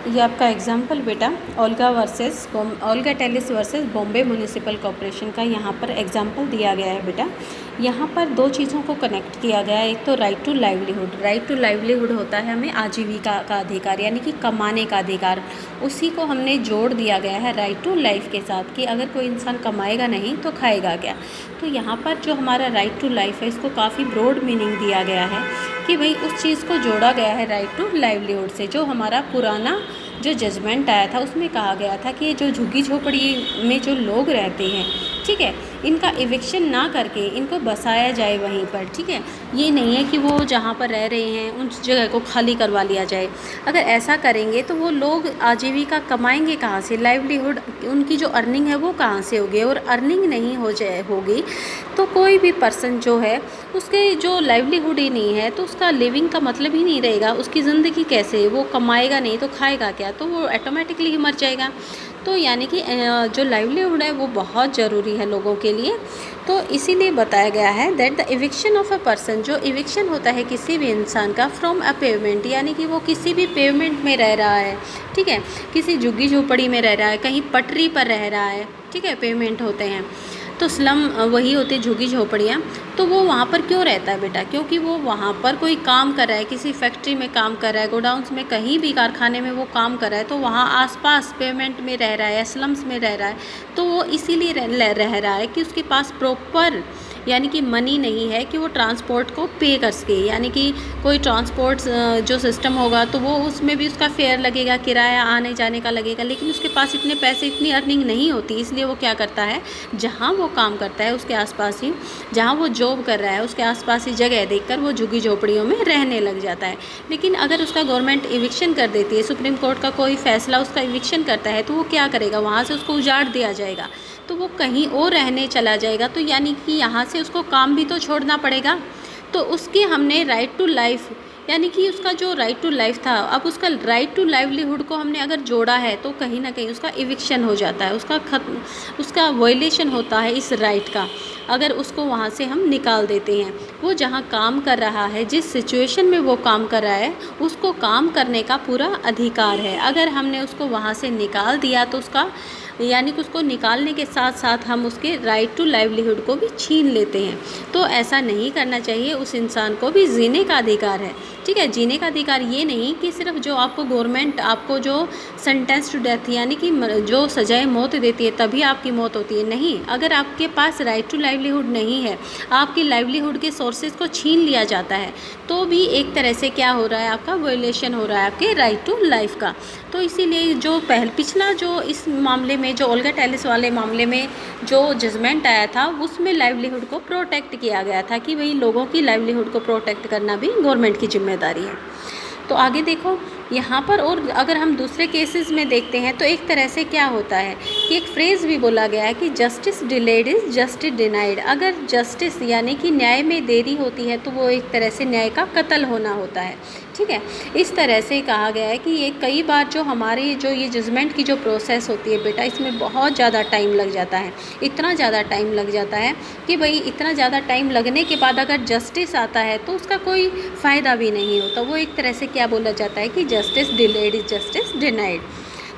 ये आपका एग्जाम्पल बेटा Olga Tellis versus Bombay municipal corporation का यहाँ पर एग्जाम्पल दिया गया है बेटा। यहाँ पर दो चीज़ों को कनेक्ट किया गया है। एक तो राइट टू लाइवलीहुड होता है हमें आजीविका का अधिकार, यानी कि कमाने का अधिकार। उसी को हमने जोड़ दिया गया है राइट टू लाइफ के साथ कि अगर कोई इंसान कमाएगा नहीं तो खाएगा क्या। तो यहाँ पर जो हमारा राइट टू लाइफ है इसको काफ़ी ब्रॉड मीनिंग दिया गया है कि भाई उस चीज़ को जोड़ा गया है राइट टू लाइवलीहुड से। जो हमारा पुराना जो जजमेंट आया था उसमें कहा गया था कि ये जो झुग्गी झोपड़ी में जो लोग रहते हैं, ठीक है, इनका इविक्शन ना करके इनको बसाया जाए वहीं पर, ठीक है। ये नहीं है कि वो जहाँ पर रह रहे हैं उस जगह को खाली करवा लिया जाए। अगर ऐसा करेंगे तो वो लोग आजीविका कमाएंगे कहाँ से, लाइवलीहुड उनकी जो अर्निंग है वो कहाँ से होगी। और अर्निंग नहीं होगी तो कोई भी पर्सन जो है उसके जो लाइवलीहुड ही नहीं है तो उसका लिविंग का मतलब ही नहीं रहेगा। उसकी ज़िंदगी कैसे, वो कमाएगा नहीं तो खाएगा क्या, तो वो ऑटोमेटिकली ही मर जाएगा। तो यानी कि जो लाइवलीहुड है वो बहुत ज़रूरी है लोगों के लिए। तो इसीलिए बताया गया है that the eviction of a person, जो इविक्शन होता है किसी भी इंसान का फ्रॉम अ पेवमेंट, यानी कि वो किसी भी पेवमेंट में रह रहा है, ठीक है, किसी झुग्गी झोपड़ी में रह रहा है, कहीं पटरी पर रह रहा है, ठीक है, पेवमेंट होते हैं तो स्लम वही होती है झुग्गी झोपड़ियाँ। तो वो वहाँ पर क्यों रहता है बेटा, क्योंकि वो वहाँ पर कोई काम कर रहा है, किसी फैक्ट्री में काम कर रहा है, गोडाउन्स में, कहीं भी कारखाने में वो काम कर रहा है, तो वहाँ आसपास पेमेंट में रह रहा है या स्लम्स में रह रहा है। तो वो इसीलिए रह रहा है कि उसके पास प्रॉपर यानी कि मनी नहीं है कि वो ट्रांसपोर्ट को पे कर सके। यानी कि कोई ट्रांसपोर्ट जो सिस्टम होगा तो वो उसमें भी उसका फेयर लगेगा, किराया आने जाने का लगेगा, लेकिन उसके पास इतने पैसे, इतनी अर्निंग नहीं होती। इसलिए वो क्या करता है, जहाँ वो काम करता है उसके आसपास ही, जहाँ वो जॉब कर रहा है उसके आसपास ही जगह देखकर वो झुग्गी झोपड़ियों में रहने लग जाता है। लेकिन अगर उसका गवर्नमेंट इविक्शन कर देती है, सुप्रीम कोर्ट का कोई फैसला उसका इविक्शन करता है, तो वो क्या करेगा, वहाँ से उसको उजाड़ दिया जाएगा, तो वो कहीं और रहने चला जाएगा। तो यानी कि यहाँ से उसको काम भी तो छोड़ना पड़ेगा। तो उसके हमने राइट टू लाइफ, यानी कि उसका जो राइट टू लाइफ था, अब उसका राइट टू लाइवलीहुड को हमने अगर जोड़ा है तो कहीं ना कहीं उसका इविक्शन हो जाता है, उसका वायलेशन होता है इस राइट का। अगर उसको वहाँ से हम निकाल देते हैं, वो जहाँ काम कर रहा है, जिस सिचुएशन में वो काम कर रहा है, उसको काम करने का पूरा अधिकार है। अगर हमने उसको वहाँ से निकाल दिया तो उसका यानी कि उसको निकालने के साथ साथ हम उसके राइट टू लाइवलीहुड को भी छीन लेते हैं। तो ऐसा नहीं करना चाहिए। उस इंसान को भी जीने का अधिकार है, ठीक है। जीने का अधिकार ये नहीं कि सिर्फ जो आपको गवर्नमेंट आपको जो सेंटेंस टू डेथ यानी कि जो सजाए मौत देती है तभी आपकी मौत होती है, नहीं। अगर आपके पास राइट टू लाइवलीहुड नहीं है, आपकी लाइवलीहुड के सोर्सेज को छीन लिया जाता है, तो भी एक तरह से क्या हो रहा है, आपका वायलेशन हो रहा है आपके राइट टू लाइफ का। तो इसीलिए जो पिछला जो इस मामले में, जो ओल्गा टेलिस वाले मामले में जो जजमेंट आया था, उसमें लाइवलीहुड को प्रोटेक्ट किया गया था कि भाई लोगों की लाइवलीहुड को प्रोटेक्ट करना भी गवर्नमेंट की जिम्मेदारी है। तो आगे देखो यहाँ पर, और अगर हम दूसरे केसेस में देखते हैं तो एक तरह से क्या होता है कि एक फ्रेज़ भी बोला गया है कि justice delayed is justice denied. अगर जस्टिस यानी कि न्याय में देरी होती है तो वो एक तरह से न्याय का कत्ल होना होता है, ठीक है। इस तरह से कहा गया है कि ये कई बार जो हमारी जो ये जजमेंट की जो प्रोसेस होती है बेटा, इसमें बहुत ज़्यादा टाइम लग जाता है। इतना ज़्यादा टाइम लग जाता है कि भाई इतना ज़्यादा टाइम लगने के बाद अगर जस्टिस आता है तो उसका कोई फ़ायदा भी नहीं होता। वो एक तरह से क्या बोला जाता है कि justice delayed is justice denied.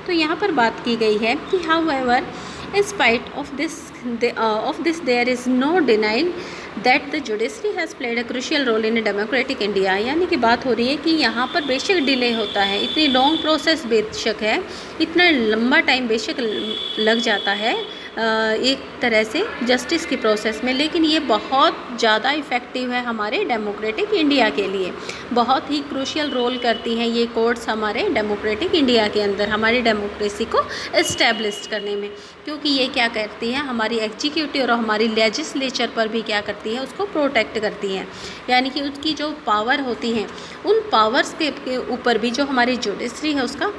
तो यहाँ पर बात की गई है कि however in spite of this there is no denial that the judiciary has played a crucial role in a democratic India। यानी कि बात हो रही है कि यहाँ पर बेशक डिले होता है, इतनी लॉन्ग प्रोसेस बेशक है, इतना लंबा टाइम बेशक लग जाता है एक तरह से जस्टिस की प्रोसेस में, लेकिन ये बहुत ज़्यादा इफ़ेक्टिव है हमारे डेमोक्रेटिक इंडिया के लिए। बहुत ही क्रूशियल रोल करती हैं ये कोर्ट्स हमारे डेमोक्रेटिक इंडिया के अंदर, हमारी डेमोक्रेसी को इस्टेब्लिश करने में। क्योंकि ये क्या करती हैं, हमारी एग्जीक्यूटिव और हमारी लेजिस्लेचर पर भी क्या करती है, उसको प्रोटेक्ट करती हैं। यानी कि उसकी जो पावर होती हैं, उन पावर्स के ऊपर भी जो हमारी जुडिशरी है उसका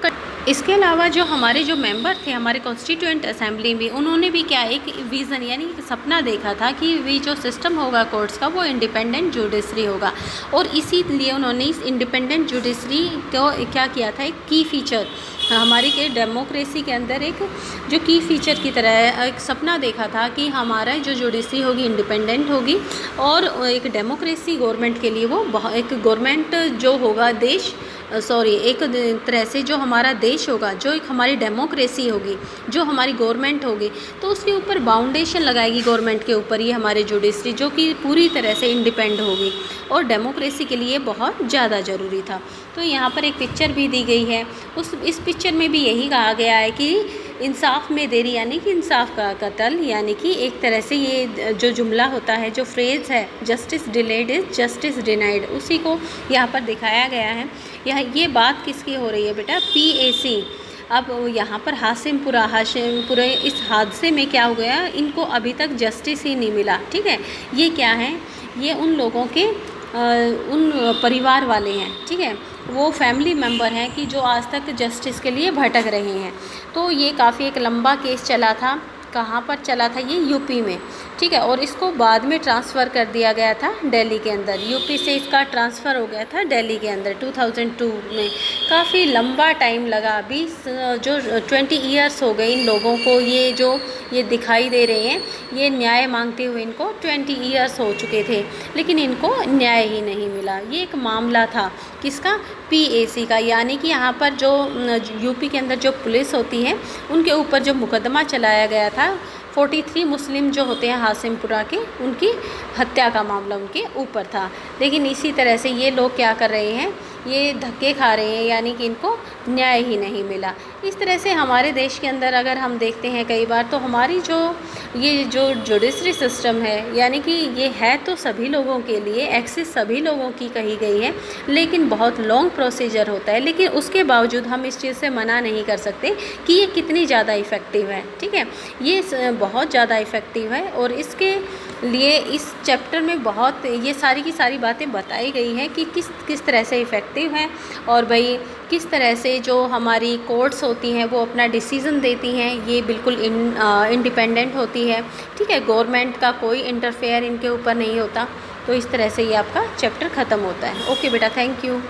इसके अलावा जो हमारे जो मेंबर थे हमारे कॉन्स्टिट्यूएंट असेंबली में, उन्होंने भी क्या एक विज़न यानी एक सपना देखा था कि वे जो सिस्टम होगा कोर्ट्स का वो इंडिपेंडेंट जुडिशरी होगा। और इसीलिए उन्होंने इस इंडिपेंडेंट जुडिशरी को क्या किया था, एक की फीचर हमारी के डेमोक्रेसी के अंदर एक जो की फीचर की तरह एक सपना देखा था कि हमारा जो जुडिशरी होगी इंडिपेंडेंट होगी और एक डेमोक्रेसी गवर्नमेंट के लिए वो एक गवर्नमेंट जो होगा देश एक तरह से जो हमारा देश होगा, जो एक हमारी डेमोक्रेसी होगी, जो हमारी गवर्नमेंट होगी, तो उसके ऊपर बाउंडेशन लगाएगी गवर्नमेंट के ऊपर ये हमारे जुडिशरी, जो कि पूरी तरह से इंडिपेंडेंट होगी और डेमोक्रेसी के लिए बहुत ज़्यादा ज़रूरी था। तो यहाँ पर एक पिक्चर भी दी गई है, इस पिक्चर में भी यही कहा गया है कि इंसाफ में देरी यानी कि इंसाफ का कत्ल, यानी कि एक तरह से ये जो जुमला होता है, जो फ्रेज़ है justice delayed is justice denied, उसी को यहाँ पर दिखाया गया है। ये बात किसकी हो रही है बेटा? PAC। अब यहाँ पर हाशिमपुरा इस हादसे में क्या हो गया, इनको अभी तक जस्टिस ही नहीं मिला। ठीक है, ये क्या है, ये उन लोगों के उन परिवार वाले हैं, ठीक है, वो फैमिली मेम्बर हैं कि जो आज तक जस्टिस के लिए भटक रहे हैं। तो ये काफ़ी एक लंबा केस चला था। कहाँ पर चला था? ये यूपी में, ठीक है, और इसको बाद में ट्रांसफ़र कर दिया गया था दिल्ली के अंदर। यूपी से इसका ट्रांसफ़र हो गया था दिल्ली के अंदर 2002 में। काफ़ी लंबा टाइम लगा, 20 ईयर्स हो गए इन लोगों को। ये दिखाई दे रहे हैं, ये न्याय मांगते हुए इनको 20 ईयर्स हो चुके थे, लेकिन इनको न्याय ही नहीं मिला। ये एक मामला था किसका? PAC का, यानी कि यहाँ पर जो यूपी के अंदर जो पुलिस होती है उनके ऊपर जो मुकदमा चलाया गया था, 43 मुस्लिम जो होते हैं हाशिमपुरा के, उनकी हत्या का मामला उनके ऊपर था। लेकिन इसी तरह से ये लोग क्या कर रहे हैं, ये धक्के खा रहे हैं, यानी कि इनको न्याय ही नहीं मिला। इस तरह से हमारे देश के अंदर अगर हम देखते हैं कई बार, तो हमारी ये जो जुडिशरी सिस्टम है, यानी कि ये है तो सभी लोगों के लिए, एक्सेस सभी लोगों की कही गई है, लेकिन बहुत लॉन्ग प्रोसीजर होता है। लेकिन उसके बावजूद हम इस चीज़ से मना नहीं कर सकते कि ये कितनी ज़्यादा इफ़ेक्टिव है। ठीक है, ये बहुत ज़्यादा इफ़ेक्टिव है, और इसके लिए इस चैप्टर में बहुत ये सारी की सारी बातें बताई गई हैं कि किस तरह से इफ़ेक्टिव है, और भाई किस तरह से जो हमारी कोर्ट्स होती हैं वो अपना डिसीज़न देती हैं, ये बिल्कुल इंडिपेंडेंट होती है। ठीक है, गवर्नमेंट का कोई इंटरफेयर इनके ऊपर नहीं होता। तो इस तरह से ये आपका चैप्टर ख़त्म होता है। ओके बेटा, थैंक यू।